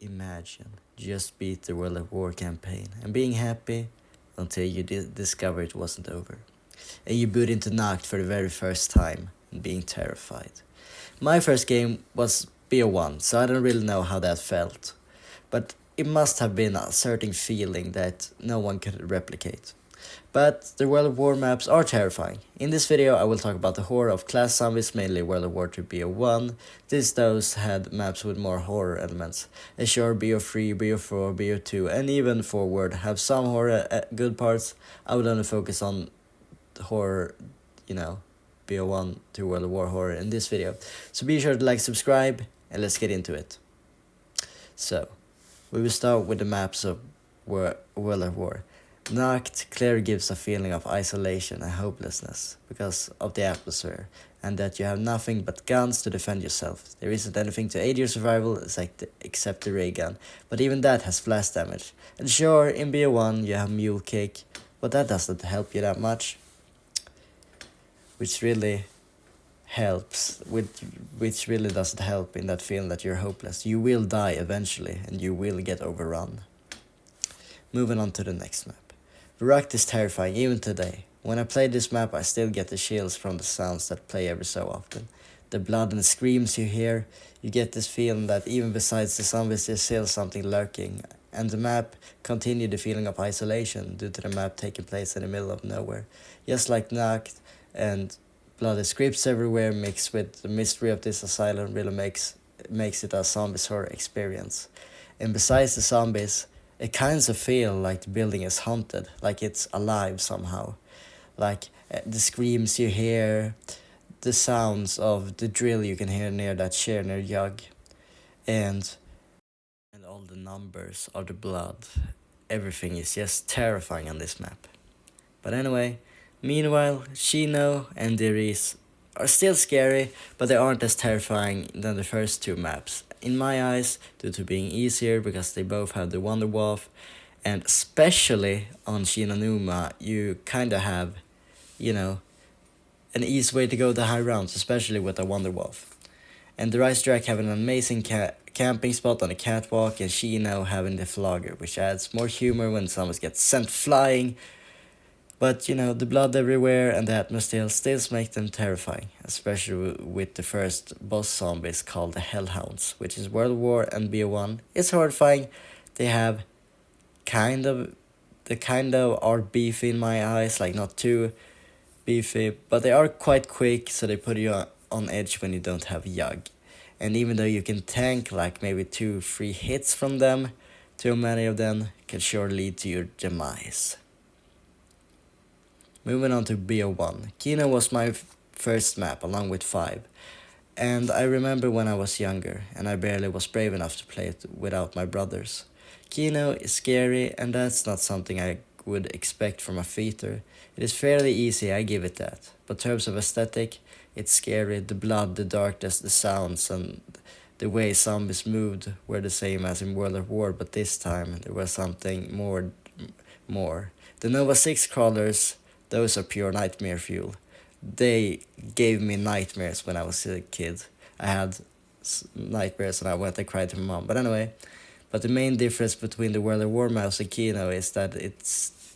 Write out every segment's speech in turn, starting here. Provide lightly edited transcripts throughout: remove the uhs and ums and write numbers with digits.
Imagine just beat the World of War campaign and being happy until you discover it wasn't over. And you boot into Nacht for the very first time and being terrified. My first game was BO1, so I don't really know how that felt. But it must have been a certain feeling that no one could replicate. But the World of War maps are terrifying. In this video I will talk about the horror of class zombies, mainly World of War 2 BO1. Those had maps with more horror elements. And sure, BO3, BO4, BO2 and even Forward have some horror good parts. I will only focus on horror, BO1 to World of War horror in this video. So be sure to like, subscribe, and let's get into it. So, we will start with the maps of World of War. Nacht clearly gives a feeling of isolation and hopelessness because of the atmosphere, and that you have nothing but guns to defend yourself. There isn't anything to aid your survival except the ray gun, but even that has flash damage. And sure, in BO1 you have mule kick, but that doesn't help you that much. Which really doesn't help in that feeling that you're hopeless. You will die eventually, and you will get overrun. Moving on to the next map. Ruct is terrifying even today. When I play this map I still get the chills from the sounds that play every so often. The blood and screams you hear, you get this feeling that even besides the zombies there's still something lurking. And the map continued the feeling of isolation due to the map taking place in the middle of nowhere. Just like Nacht, and bloody scripts everywhere mixed with the mystery of this asylum really makes it a zombies horror experience. And besides the zombies, it kind of feels like the building is haunted, like it's alive somehow. Like the screams you hear, the sounds of the drill you can hear near that chair near Jug, and all the numbers of the blood. Everything is just terrifying on this map. But anyway, meanwhile, Chino and Deriz are still scary, but they aren't as terrifying than the first two maps. In my eyes, due to being easier because they both have the Wonder Wolf, and especially on Shinonuma, you kinda have, an easy way to go the high rounds, especially with the Wonder Wolf. And the Rice Drac have an amazing camping spot on the catwalk, and Shino having the flogger, which adds more humor when someone gets sent flying. But the blood everywhere and the atmosphere still make them terrifying, especially with the first boss zombies called the Hellhounds, which is World War and BO1. It's horrifying. They have the kind of are beefy in my eyes, like not too beefy, but they are quite quick, so they put you on edge when you don't have Yug. And even though you can tank like maybe 2-3 hits from them, too many of them can sure lead to your demise. Moving on to BO1. Kino was my first map along with 5. And I remember when I was younger and I barely was brave enough to play it without my brothers. Kino is scary and that's not something I would expect from a fighter. It is fairly easy, I give it that. But in terms of aesthetic, it's scary. The blood, the darkness, the sounds and the way zombies moved were the same as in World of War, but this time there was something more. The Nova 6 crawlers, those are pure nightmare fuel. They gave me nightmares when I was a kid. I had nightmares and I went and cried to my mom. But anyway, the main difference between the World of War mouse and Kino is that it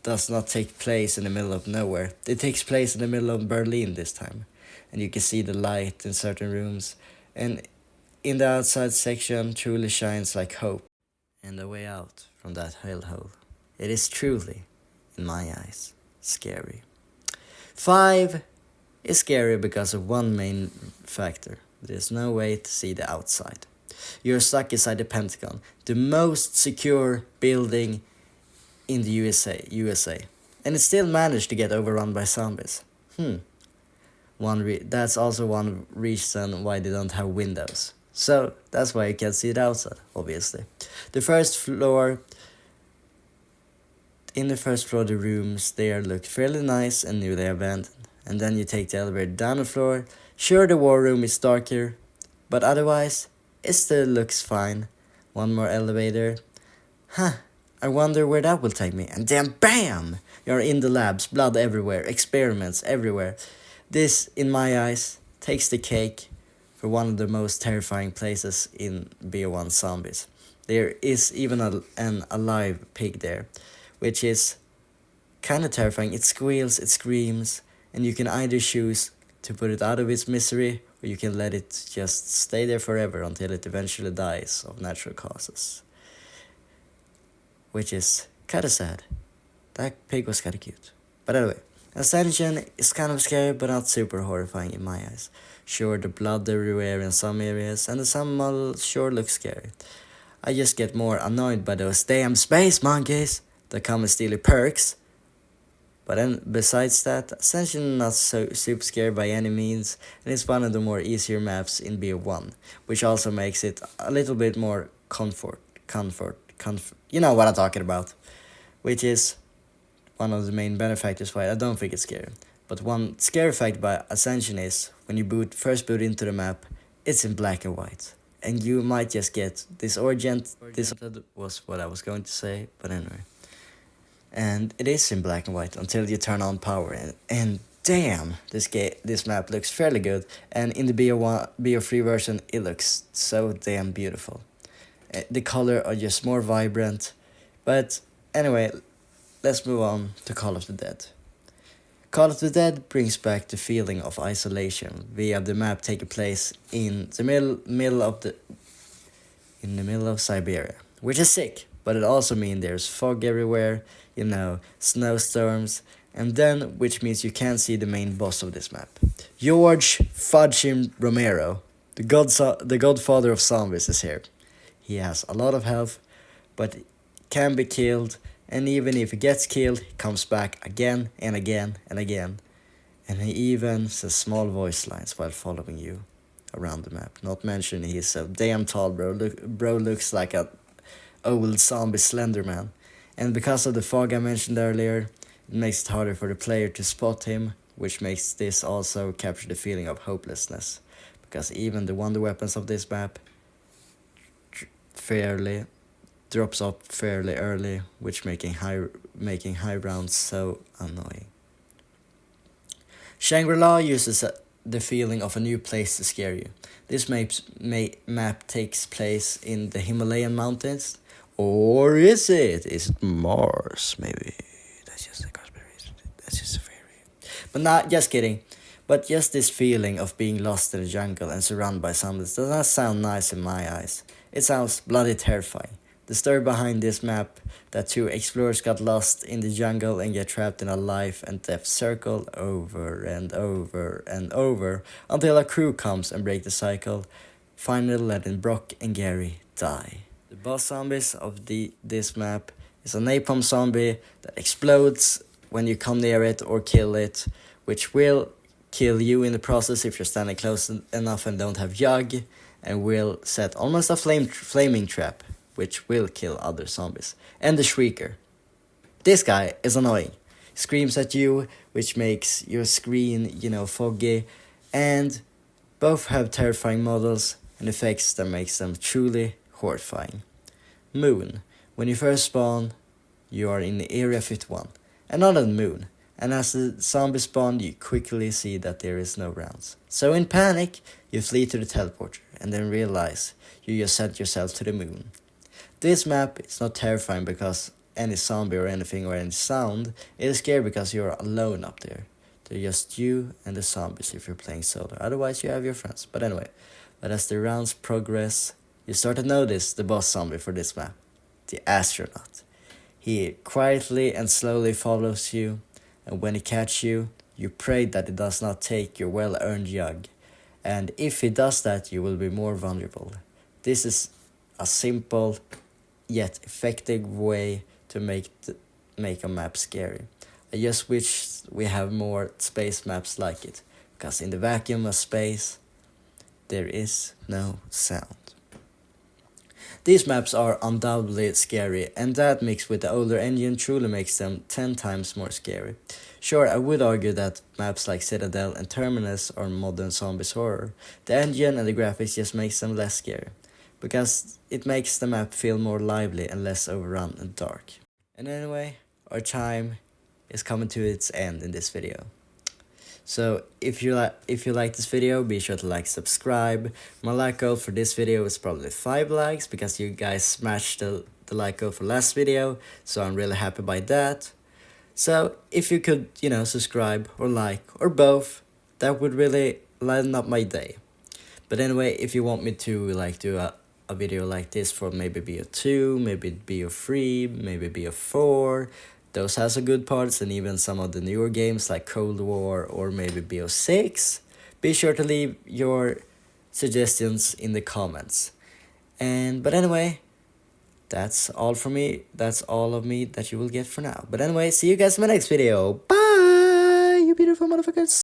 does not take place in the middle of nowhere. It takes place in the middle of Berlin this time. And you can see the light in certain rooms. And in the outside section truly shines like hope. And the way out from that hellhole. It is truly, in my eyes, scary. 5 is scary because of one main factor. There's no way to see the outside. You're stuck inside the Pentagon, the most secure building in the USA. And it still managed to get overrun by zombies. That's also one reason why they don't have windows. So that's why you can't see the outside, obviously. In the first floor, the rooms there look fairly nice and newly abandoned. And then you take the elevator down the floor. Sure, the war room is darker, but otherwise, it still looks fine. One more elevator. I wonder where that will take me. And then BAM! You're in the labs, blood everywhere, experiments everywhere. This, in my eyes, takes the cake for one of the most terrifying places in BO1 Zombies. There is even an alive pig there, which is kind of terrifying. It squeals, it screams, and you can either choose to put it out of its misery, or you can let it just stay there forever until it eventually dies of natural causes. Which is kind of sad. That pig was kind of cute. But anyway, Ascension is kind of scary, but not super horrifying in my eyes. Sure, the blood everywhere in some areas, and some models sure look scary. I just get more annoyed by those damn space monkeys that come and steal your perks. But then, besides that, Ascension is not so super scary by any means, and it's one of the more easier maps in BO1, which also makes it a little bit more comfort. You know what I'm talking about. Which is one of the main benefactors why I don't think it's scary. But one scary fact by Ascension is, when you first boot into the map, it's in black and white. And you might just get disoriented was what I was going to say, but anyway. And it is in black and white until you turn on power, and damn, this map looks fairly good, and in the BO3 version it looks so damn beautiful. The color are just more vibrant, but anyway, let's move on to Call of the Dead. Call of the Dead brings back the feeling of isolation via the map taking place in the middle of Siberia, which is sick, but it also means there's fog everywhere, snowstorms, and then which means you can't see the main boss of this map. George Fudging Romero, the godfather of zombies, is here. He has a lot of health, but can be killed, and even if he gets killed, he comes back again and again and again. And he even says small voice lines while following you around the map. Not mentioning he's so damn tall, bro. Bro looks like a old zombie Slender Man. And because of the fog I mentioned earlier, it makes it harder for the player to spot him, which makes this also capture the feeling of hopelessness. Because even the wonder weapons of this map drops off fairly early, which making high rounds so annoying. Shangri-La uses the feeling of a new place to scare you. This map takes place in the Himalayan mountains, or is it? Is it Mars? Maybe that's just a conspiracy. That's just a theory. But not just kidding. But just this feeling of being lost in the jungle and surrounded by zombies does not sound nice in my eyes. It sounds bloody terrifying. The story behind this map, that two explorers got lost in the jungle and get trapped in a life and death circle over and over and over until a crew comes and break the cycle, finally letting Brock and Gary die. The boss zombies of this map is a napalm zombie that explodes when you come near it or kill it, which will kill you in the process if you're standing close enough and don't have Yug, and will set almost a flaming trap, which will kill other zombies. And the Shrieker. This guy is annoying. He screams at you, which makes your screen, foggy, and both have terrifying models and effects that makes them truly horrifying. Moon. When you first spawn, you are in Area 51, and not on the moon. And as the zombies spawn, you quickly see that there is no rounds. So in panic, you flee to the teleporter, and then realize you just sent yourself to the moon. This map is not terrifying because any zombie or anything or any sound. It is scary because you're alone up there. They're just you and the zombies if you're playing solo. Otherwise you have your friends. But anyway, as the rounds progress, you start to notice the boss zombie for this map. The astronaut. He quietly and slowly follows you, and when he catches you, you pray that it does not take your well-earned Yug. And if he does that, you will be more vulnerable. This is a simple yet effective way to make a map scary. I just wish we have more space maps like it, because in the vacuum of space, there is no sound. These maps are undoubtedly scary, and that mixed with the older engine truly makes them 10 times more scary. Sure, I would argue that maps like Citadel and Terminus are modern zombies horror. The engine and the graphics just makes them less scary, because it makes the map feel more lively and less overrun and dark. And anyway, our time is coming to its end in this video. So if you like this video, be sure to like, subscribe. My like goal for this video is probably 5 likes because you guys smashed the like goal for last video, so I'm really happy by that. So if you could, subscribe or like or both, that would really lighten up my day. But anyway, if you want me to do a video like this for maybe BO2, maybe BO3, maybe BO4, those has a good parts, and even some of the newer games like Cold War or maybe BO6, be sure to leave your suggestions in the comments. But anyway, that's all for me. That's all of me that you will get for now. But anyway, see you guys in my next video. Bye, you beautiful motherfuckers.